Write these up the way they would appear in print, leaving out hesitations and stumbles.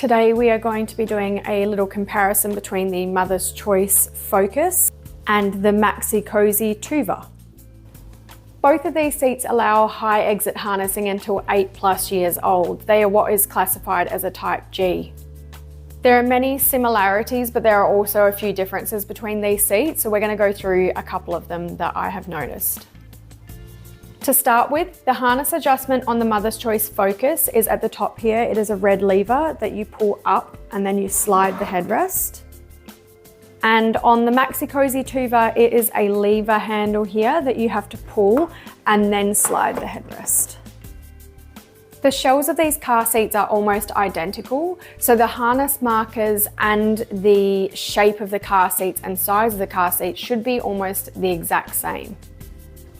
Today we are going to be doing a little comparison between the Mother's Choice Focus and the Maxi-Cosi Tuva. Both of these seats allow high exit harnessing until 8+ years old. They are what is classified as a Type G. There are many similarities, but there are also a few differences between these seats, so we're going to go through a couple of them that I have noticed. To start with, the harness adjustment on the Mother's Choice Focus is at the top here. It is a red lever that you pull up and then you slide the headrest. And on the Maxi-Cosi Tuva, it is a lever handle here that you have to pull and then slide the headrest. The shells of these car seats are almost identical, so the harness markers and the shape of the car seats and size of the car seats should be almost the exact same.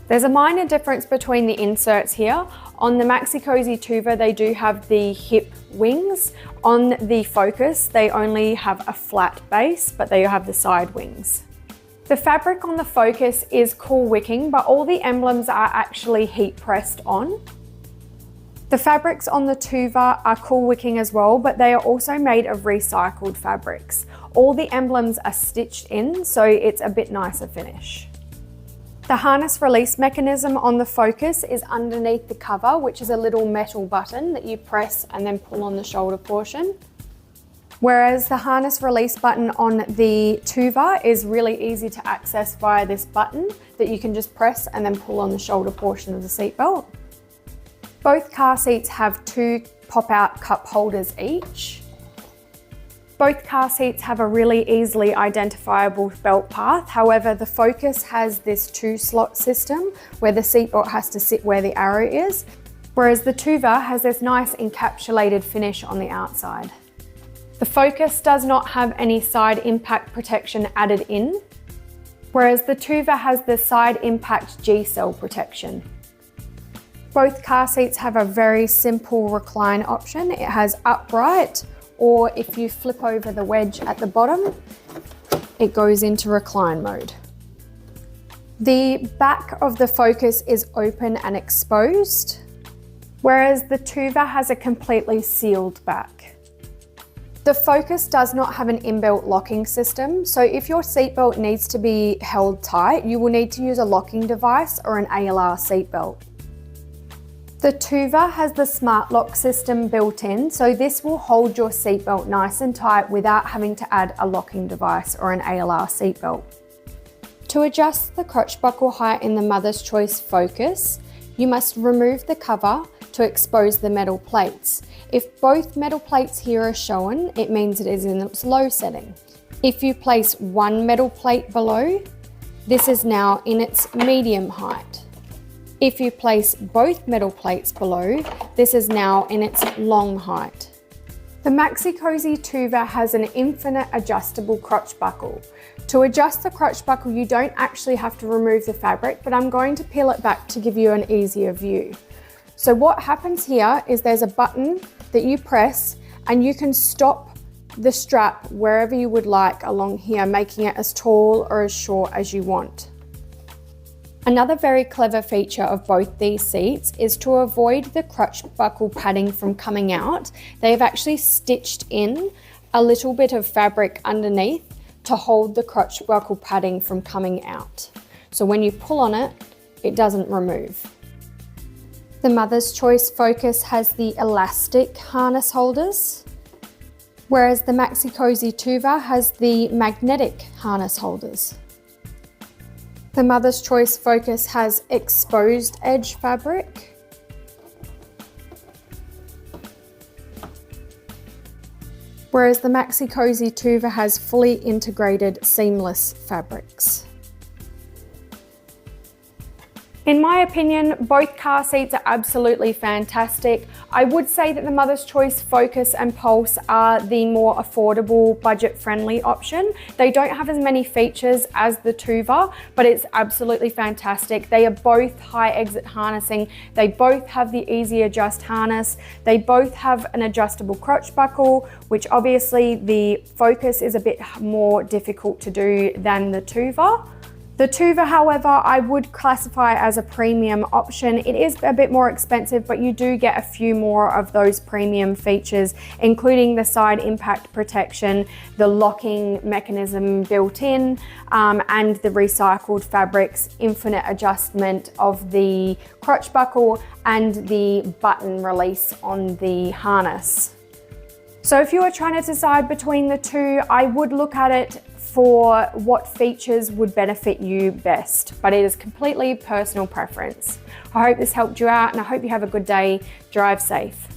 There's a minor difference between the inserts here. On the Maxi-Cosi Tuva, they do have the hip wings. On the Focus, they only have a flat base, but they have the side wings. The fabric on the Focus is cool wicking, but all the emblems are actually heat pressed on. The fabrics on the Tuva are cool wicking as well, but they are also made of recycled fabrics. All the emblems are stitched in, so it's a bit nicer finish. The harness release mechanism on the Focus is underneath the cover, which is a little metal button that you press and then pull on the shoulder portion. Whereas the harness release button on the Tuva is really easy to access via this button that you can just press and then pull on the shoulder portion of the seatbelt. Both car seats have 2 pop-out cup holders each. Both car seats have a really easily identifiable belt path. However, the Focus has this 2-slot system where the seatbelt has to sit where the arrow is, whereas the Tuva has this nice encapsulated finish on the outside. The Focus does not have any side impact protection added in, whereas the Tuva has the side impact G-cell protection. Both car seats have a very simple recline option. It has upright, or if you flip over the wedge at the bottom, it goes into recline mode. The back of the Focus is open and exposed, whereas the Tuva has a completely sealed back. The Focus does not have an inbuilt locking system, so if your seatbelt needs to be held tight, you will need to use a locking device or an ALR seatbelt. The Tuva has the smart lock system built in, so this will hold your seatbelt nice and tight without having to add a locking device or an ALR seatbelt. To adjust the crotch buckle height in the Mother's Choice Focus, you must remove the cover to expose the metal plates. If both metal plates here are shown, it means it is in its low setting. If you place one metal plate below, this is now in its medium height. If you place both metal plates below, this is now in its long height. The Maxi-Cosi Tuva has an infinite adjustable crotch buckle. To adjust the crotch buckle, you don't actually have to remove the fabric, but I'm going to peel it back to give you an easier view. So what happens here is there's a button that you press and you can stop the strap wherever you would like along here, making it as tall or as short as you want. Another very clever feature of both these seats is to avoid the crotch buckle padding from coming out. They have actually stitched in a little bit of fabric underneath to hold the crotch buckle padding from coming out. So when you pull on it, it doesn't remove. The Mother's Choice Focus has the elastic harness holders, whereas the Maxi-Cosi Tuva has the magnetic harness holders. The Mother's Choice Focus has exposed edge fabric, whereas the Maxi-Cosi Tuva has fully integrated seamless fabrics. In my opinion, both car seats are absolutely fantastic. I would say that the Mother's Choice Focus and Pulse are the more affordable, budget-friendly option. They don't have as many features as the Tuva, but it's absolutely fantastic. They are both high exit harnessing. They both have the easy adjust harness. They both have an adjustable crotch buckle, which obviously the Focus is a bit more difficult to do than the Tuva. The Tuva, however, I would classify as a premium option. It is a bit more expensive, but you do get a few more of those premium features, including the side impact protection, the locking mechanism built in, and the recycled fabrics, infinite adjustment of the crotch buckle, and the button release on the harness. So if you are trying to decide between the two, I would look at it for what features would benefit you best, but it is completely personal preference. I hope this helped you out, and I hope you have a good day. Drive safe.